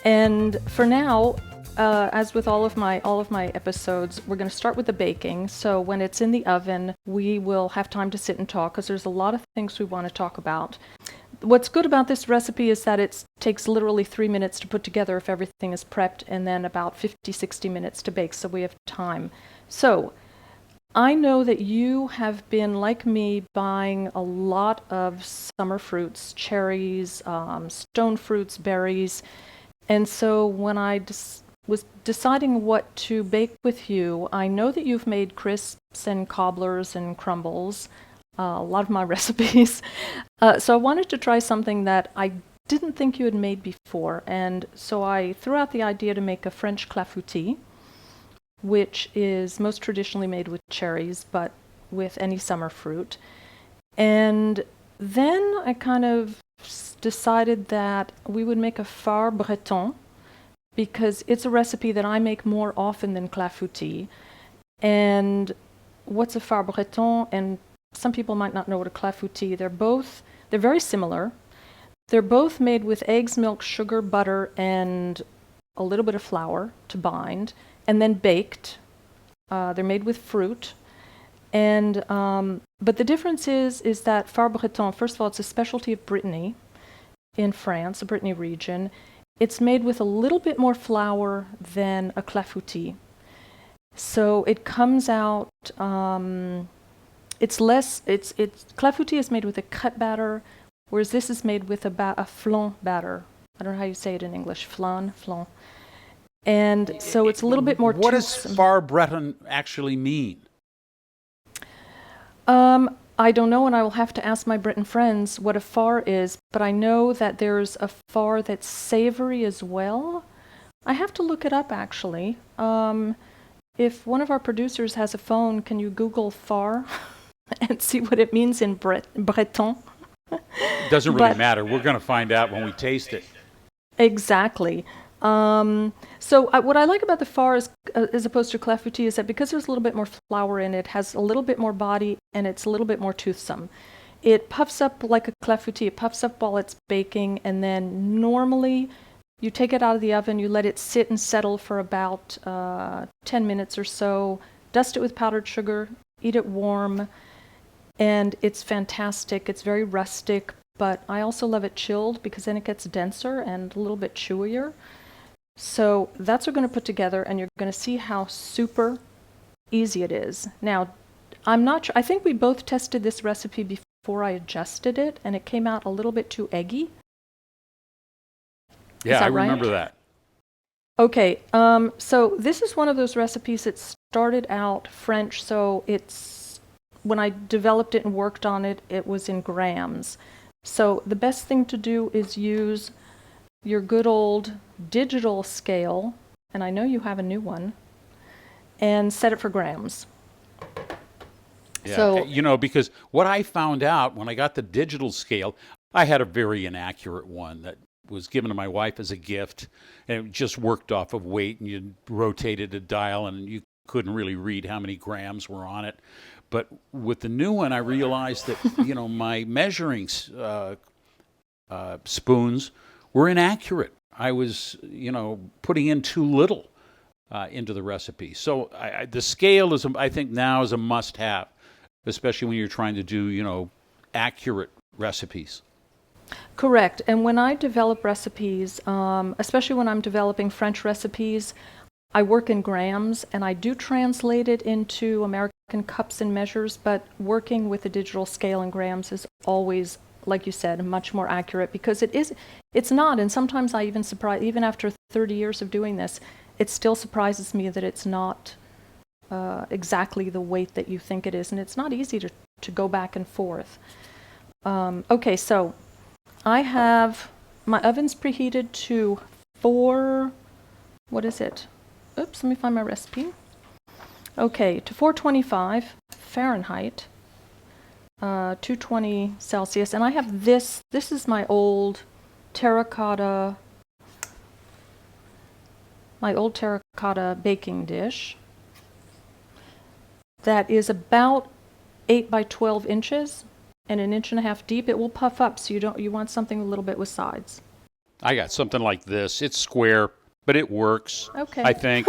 And for now, as with all of my episodes, we're going to start with the baking. So when it's in the oven, we will have time to sit and talk because there's a lot of things we want to talk about. What's good about this recipe is that it takes literally 3 minutes to put together if everything is prepped, and then about 50-60 minutes to bake, so we have time. So I know that you have been, like me, buying a lot of summer fruits, cherries, stone fruits, berries. And so when I was deciding what to bake with you, I know that you've made crisps and cobblers and crumbles, a lot of my recipes. So I wanted to try something that I didn't think you had made before. And so I threw out the idea to make a French clafoutis, which is most traditionally made with cherries, but with any summer fruit. And then I kind of decided that we would make a phare breton, because it's a recipe that I make more often than clafoutis. And what's a phare breton? And some people might not know what a clafoutis. They're very similar. They're both made with eggs, milk, sugar, butter, and a little bit of flour to bind, and then baked. They're made with fruit. And but the difference is that phare breton, first of all, it's a specialty of Brittany in France, the Brittany region. It's made with a little bit more flour than a clafoutis. So it comes out, clafoutis is made with a cut batter, whereas this is made with a flan batter. I don't know how you say it in English, flan. And so it's a little bit more What does toothsome. phare breton actually mean? I don't know, and I will have to ask my Breton friends what a phare is, but I know that there's a phare that's savory as well. I have to look it up, actually. If one of our producers has a phone, can you Google phare and see what it means in Breton? Doesn't really But matter. We're going to find out when we taste it. exactly. What I like about the phare is, as opposed to clafoutis, is that because there's a little bit more flour in it, has a little bit more body, and it's a little bit more toothsome. It puffs up like a clafoutis. It puffs up while it's baking, and then normally you take it out of the oven, you let it sit and settle for about 10 minutes or so, dust it with powdered sugar, eat it warm, and it's fantastic. It's very rustic, but I also love it chilled because then it gets denser and a little bit chewier. So that's what we're going to put together, and you're going to see how super easy it is. Now, I'm not sure. I think we both tested this recipe before I adjusted it, and it came out a little bit too eggy. Yeah, Is that I right? remember that. Okay, so this is one of those recipes that started out French, so when I developed it and worked on it, it was in grams. So the best thing to do is use your good old digital scale, and I know you have a new one, and set it for grams. Yeah, So, because what I found out when I got the digital scale, I had a very inaccurate one that was given to my wife as a gift, and it just worked off of weight, and you rotated a dial, and you couldn't really read how many grams were on it. But with the new one, I realized that my measuring spoons were inaccurate. I was putting in too little into the recipe. So the scale I think now is a must-have, especially when you're trying to do accurate recipes. correct. And when I develop recipes, especially when I'm developing French recipes, I work in grams, and I do translate it into American cups and measures, but working with a digital scale in grams is always, like you said, much more accurate, because it's not, and sometimes I even surprise, even after 30 years of doing this, it still surprises me that it's not exactly the weight that you think it is, and it's not easy to go back and forth. Okay, so I have my oven's preheated to what is it? Oops, let me find my recipe. Okay, to 425 Fahrenheit, 220 Celsius, and I have this is my old terracotta baking dish that is about 8 by 12 inches and an inch and a half deep. It will puff up, so you want something a little bit with sides. I got something like this. It's square, but it works. Okay. I think.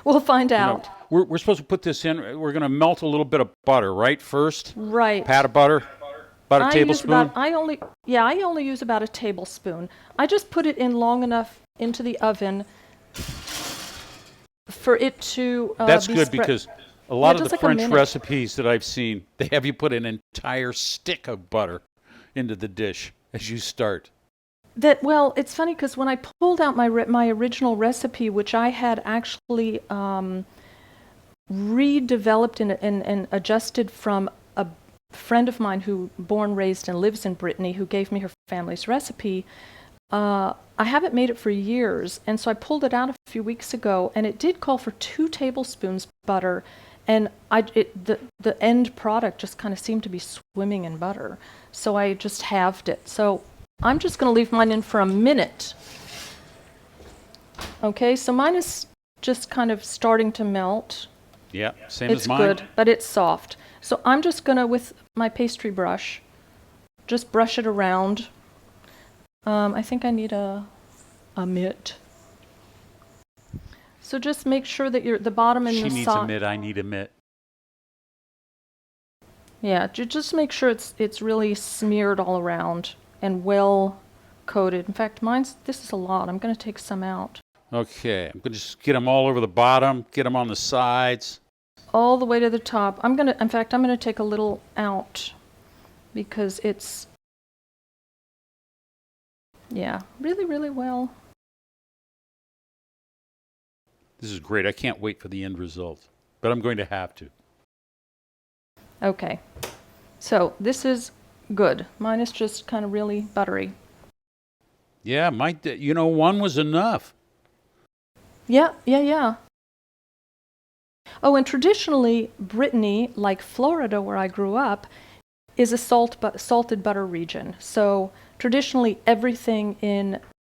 We'll find You out. know, we're supposed to put this in. We're going to melt a little bit of butter, right? First, Right. pat of butter, about a tablespoon. I only use about a tablespoon. I just put it in long enough into the oven for it to That's be good spread. because a lot of just the like a French minute. recipes that I've seen, they have you put an entire stick of butter into the dish as you start. Well, it's funny because when I pulled out my original recipe, which I had actually redeveloped and adjusted from a friend of mine who born, raised, and lives in Brittany, who gave me her family's recipe. I haven't made it for years, and so I pulled it out a few weeks ago, and it did call for 2 tablespoons butter, and the end product just kind of seemed to be swimming in butter, so I just halved it. So I'm just going to leave mine in for a minute. Okay, so mine is just kind of starting to melt. Yeah, same It's as mine. good, but it's soft. So I'm just going to, with my pastry brush, just brush it around. I think I need a mitt. So just make sure that the bottom and She the needs a mitt. I need a mitt. Yeah, just make sure it's really smeared all around and well coated. In fact, this is a lot. I'm going to take some out. Okay, I'm going to just get them all over the bottom, get them on the sides. All the way to the top. In fact, I'm going to take a little out because it's, yeah, really, really well. This is great. I can't wait for the end result, but I'm going to have to. Okay, so this is good. Mine is just kind of really buttery. Yeah, one was enough. Yeah. Oh, and traditionally, Brittany, like Florida, where I grew up, is a salted butter region. So traditionally, everything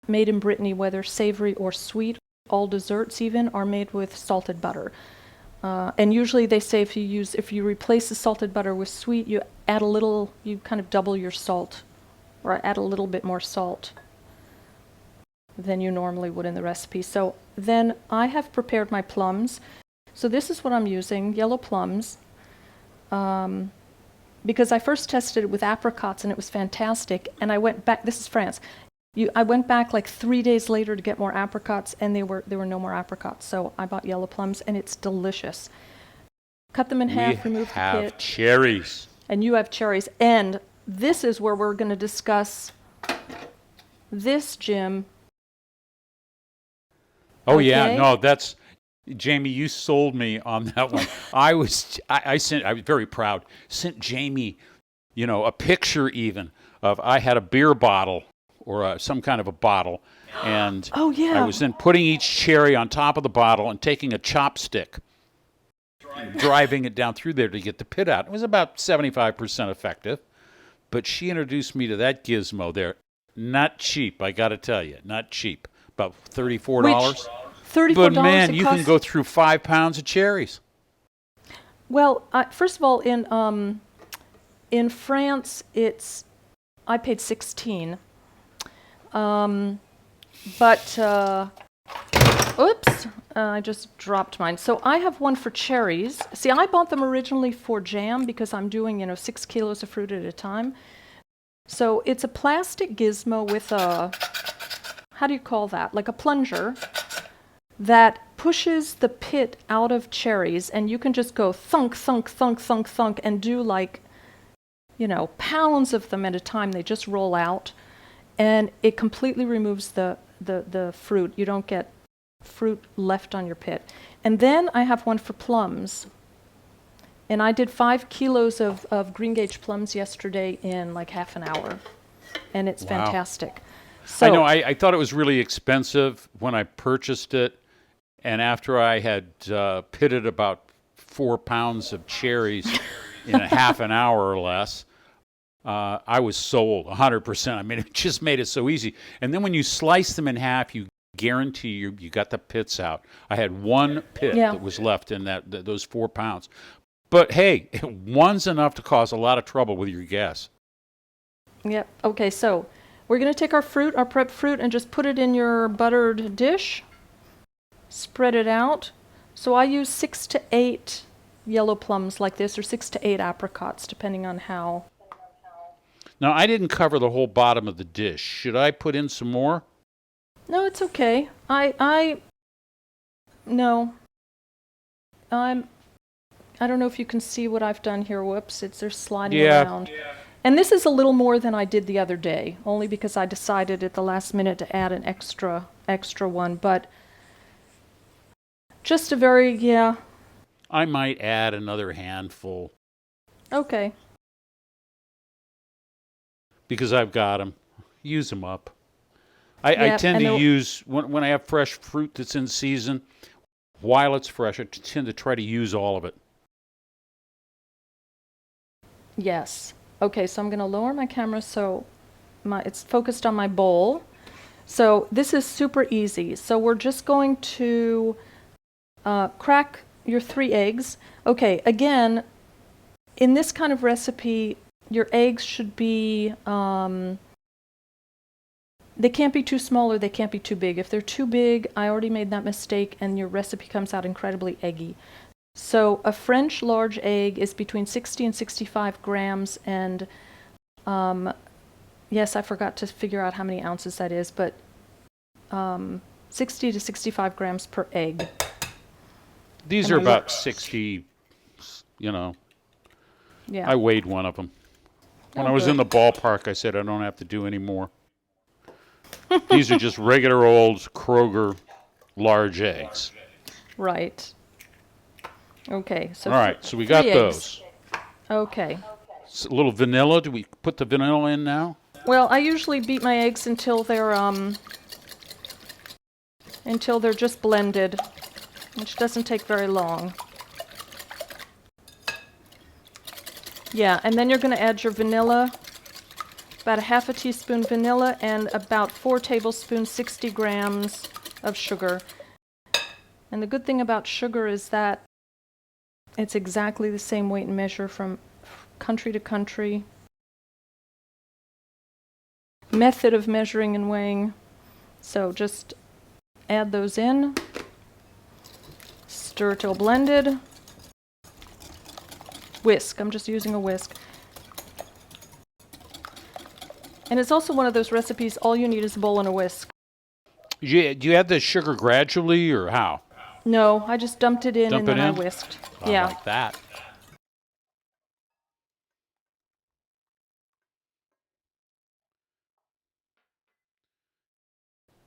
made in Brittany, whether savory or sweet, all desserts even, are made with salted butter. And usually they say if you replace the salted butter with sweet, you kind of double your salt, or add a little bit more salt than you normally would in the recipe. So then I have prepared my plums. So this is what I'm using, yellow plums, because I first tested it with apricots and it was fantastic. And I went back, this is France, I went back like 3 days later to get more apricots, and there were no more apricots. So I bought yellow plums, and it's delicious. Cut them in half, remove the have pit. cherries. And you have cherries. And this is where we're going to discuss this, Jim. Oh, Okay. yeah. No, that's... Jamie, you sold me on that one. I was very proud. Sent Jamie, a picture even of I had a beer bottle or some kind of a bottle, and Oh, yeah. I was then putting each cherry on top of the bottle and taking a chopstick, driving it down through there to get the pit out. It was about 75% effective, but she introduced me to that gizmo there. Not cheap, I got to tell you, not cheap. About $34. $34. But man, you can go through 5 pounds of cherries. Well, first of all, in France, I paid 16. Oops, I just dropped mine. So I have one for cherries. See, I bought them originally for jam because I'm doing 6 kilos of fruit at a time. So it's a plastic gizmo with how do you call that? Like a plunger that pushes the pit out of cherries, and you can just go thunk, thunk, thunk, thunk, thunk, and do pounds of them at a time. They just roll out, and it completely removes the fruit. You don't get fruit left on your pit. And then I have one for plums, and I did 5 kilos of green gauge plums yesterday in like half an hour, and it's Wow. fantastic. So, I know, I thought it was really expensive when I purchased it, and after I had pitted about 4 pounds of cherries in a half an hour or less, I was sold 100%. I mean, it just made it so easy. And then when you slice them in half, you guarantee you got the pits out. I had one pit that was left in those 4 pounds. But hey, one's enough to cause a lot of trouble with your guests. Yep. Okay, so We're going to take our fruit, our prepped fruit, and just put it in your buttered dish. Spread it out. So I use 6 to 8 yellow plums like this, or 6 to 8 apricots, depending on how. Now, I didn't cover the whole bottom of the dish. Should I put in some more? No, it's okay. No. I don't know if you can see what I've done here. Whoops, they're sliding around. Yeah. And this is a little more than I did the other day, only because I decided at the last minute to add an extra one, but just a very, yeah. I might add another handful. Okay. Because I've got them. Use them up. I tend to use, when I have fresh fruit that's in season, while it's fresh, I tend to try to use all of it. Yes. Okay, so I'm going to lower my camera so it's focused on my bowl. So this is super easy. So we're just going to crack your 3 eggs. Okay, again, in this kind of recipe, your eggs should be, they can't be too small or they can't be too big. If they're too big, I already made that mistake and your recipe comes out incredibly eggy. So a French large egg is between 60 and 65 grams, and yes, I forgot to figure out how many ounces that is, but 60 to 65 grams per egg. These are about 60, you know. Yeah. I weighed one of them. When I was in the ballpark, I said I don't have to do any more. These are just regular old Kroger large eggs. Right. Okay. So all right, so we got those. Okay. A little vanilla. Do we put the vanilla in now? Well, I usually beat my eggs until they're just blended, which doesn't take very long. Yeah, and then you're going to add your vanilla, about a half a teaspoon vanilla, and about 4 tablespoons, 60 grams of sugar. And the good thing about sugar is that it's exactly the same weight and measure from country to country. Method of measuring and weighing. So just add those in. Stir till blended. Whisk. I'm just using a whisk. And it's also one of those recipes, all you need is a bowl and a whisk. Do you add the sugar gradually or how? No, I just dumped it in and then I whisked. Yeah. Like that.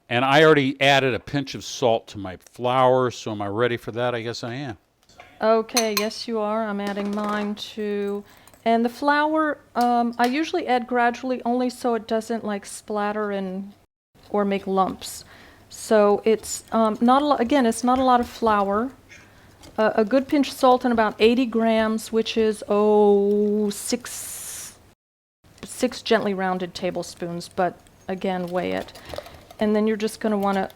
And I already added a pinch of salt to my flour, so am I ready for that? I guess I am. Okay, yes you are. I'm adding mine too. And the flour, I usually add gradually only so it doesn't like splatter or make lumps. So it's not a lot, again, it's not a lot of flour. A good pinch of salt and about 80 grams, which is, six gently rounded tablespoons, but again, weigh it. And then you're just going to want to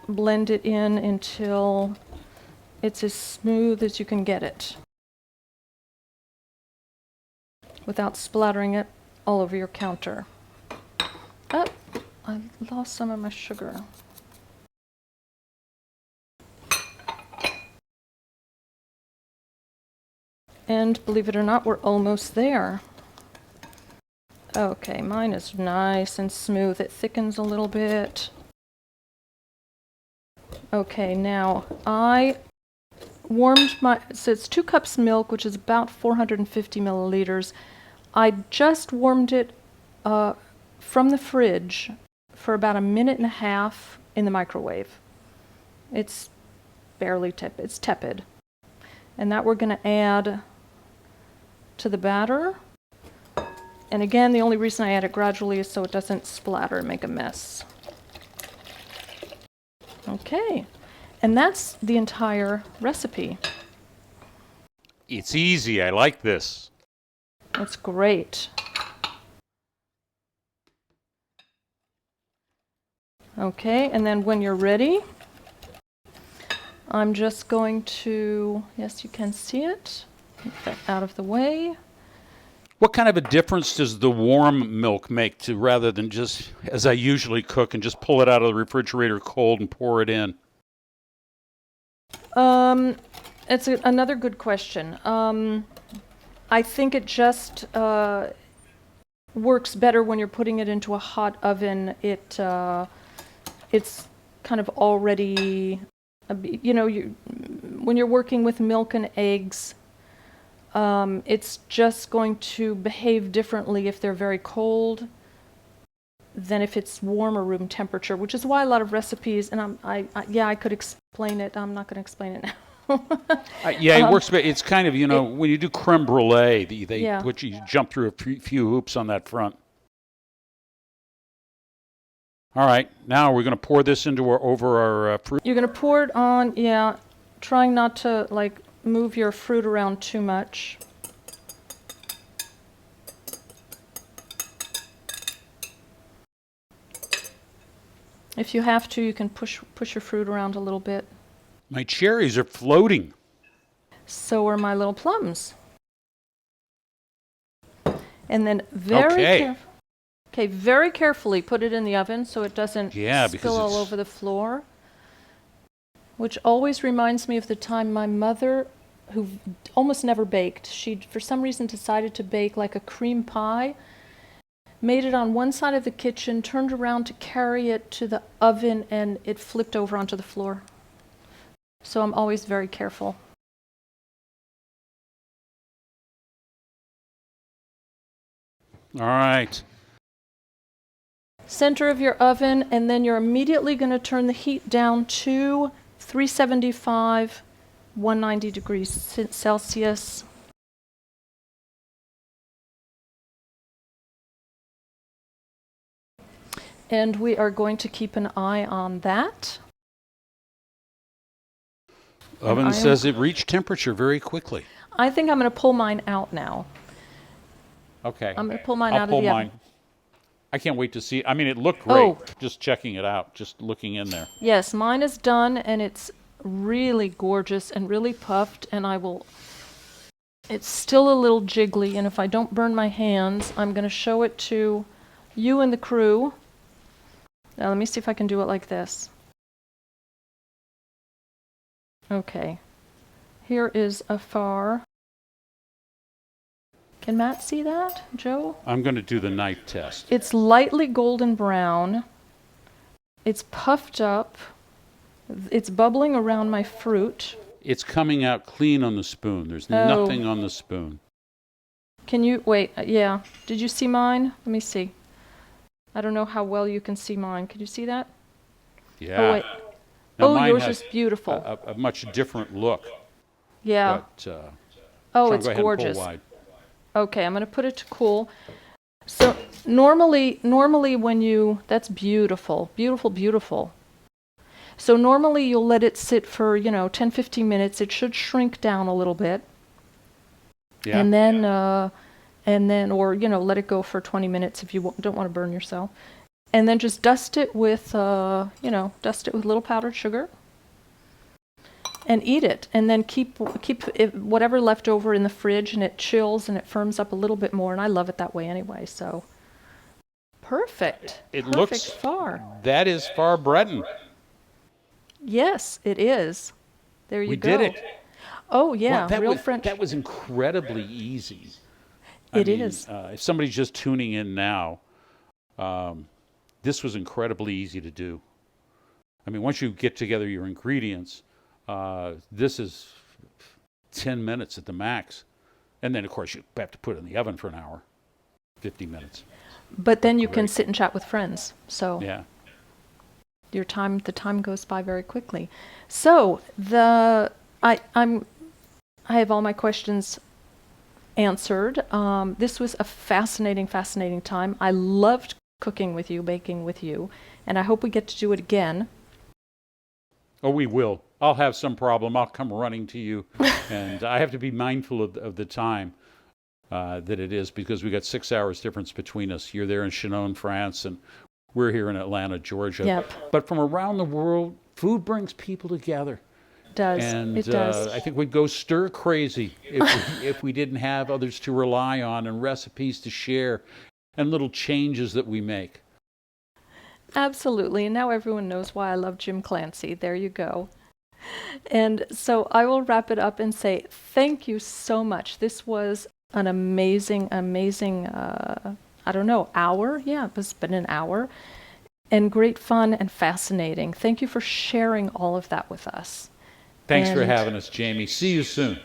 blend it in until it's as smooth as you can get it, without splattering it all over your counter. Oh, I lost some of my sugar. And believe it or not, we're almost there. Okay, mine is nice and smooth. It thickens a little bit. Okay, now I warmed so it's 2 cups milk, which is about 450 milliliters. I just warmed it from the fridge for about a minute and a half in the microwave. It's barely tepid. It's tepid. And that we're going to add to the batter. And again, the only reason I add it gradually is so it doesn't splatter and make a mess. Okay. And that's the entire recipe. It's easy. I like this. It's great. Okay, and then when you're ready, I'm just going to, yes, you can see it. Get that out of the way. What kind of a difference does the warm milk make to rather than just, as I usually cook, and just pull it out of the refrigerator cold and pour it in? It's another good question. I think it just works better when you're putting it into a hot oven. It's kind of already, when you're working with milk and eggs, it's just going to behave differently if they're very cold than if it's warmer room temperature, which is why a lot of recipes, and I could explain it. I'm not going to explain it now. It works. It's kind of, when you do creme brulee, Yeah. you jump through a few hoops on that front. All right, now we're going to pour this over our fruit. You're going to pour it on, trying not to move your fruit around too much. If you have to, you can push your fruit around a little bit. My cherries are floating. So are my little plums. And then very carefully put it in the oven so it doesn't spill all over the floor. Which always reminds me of the time my mother, who almost never baked, she for some reason decided to bake like a cream pie, made it on one side of the kitchen, turned around to carry it to the oven, and it flipped over onto the floor. So I'm always very careful. All right. Center of your oven, and then you're immediately going to turn the heat down to 375, 190 degrees Celsius. And we are going to keep an eye on that. Oven says it reached temperature very quickly. I think I'm going to pull mine out now. Okay. I'm going to pull mine out of the oven. I can't wait to see. I mean, it looked great. Just checking it out, just looking in there. Yes, mine is done, and it's really gorgeous and really puffed, and it's still a little jiggly, and if I don't burn my hands, I'm going to show it to you and the crew. Now, let me see if I can do it like this. Okay. Here is a far. Can Matt see that, Joe? I'm going to do the knife test. It's lightly golden brown. It's puffed up. It's bubbling around my fruit. It's coming out clean on the spoon. There's nothing on the spoon. Can you, wait, yeah. Did you see mine? Let me see. I don't know how well you can see mine. Can you see that? Yeah. Oh, wait. Now yours is beautiful. A much different look. Yeah. But, it's gorgeous. Okay, I'm going to put it to cool. So normally when that's beautiful, beautiful, beautiful. So normally you'll let it sit for, 10, 15 minutes. It should shrink down a little bit. Yeah. And then, let it go for 20 minutes if you don't want to burn yourself. And then just dust it with little powdered sugar. And eat it, and then keep whatever left over in the fridge, and it chills and it firms up a little bit more. And I love it that way anyway. So perfect. It looks far. That is far Breton. Yes, it is. There you go. We did it. Oh yeah, real French. That was incredibly easy. It is. If somebody's just tuning in now, this was incredibly easy to do. I mean, once you get together your ingredients. This is 10 minutes at the max. And then, of course, you have to put it in the oven for an hour, 50 minutes. But then you can sit and chat with friends. So yeah, the time goes by very quickly. So I have all my questions answered. This was a fascinating time. I loved cooking with you, baking with you, and I hope we get to do it again. Oh, we will. I'll have some problem. I'll come running to you. And I have to be mindful of the time that it is, because we got 6 hours difference between us. You're there in Chinon, France, and we're here in Atlanta, Georgia. Yep. But from around the world, food brings people together. does. And It does. I think we'd go stir crazy if we didn't have others to rely on and recipes to share and little changes that we make. Absolutely. And now everyone knows why I love Jim Clancy. There you go. And so I will wrap it up and say thank you so much. This was an amazing, amazing, I don't know, hour? Yeah, it's been an hour. And great fun and fascinating. Thank you for sharing all of that with us. Thanks for And having us, Jamie. See you soon.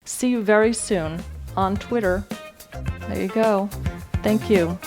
see you very soon on Twitter. There you go. Thank you.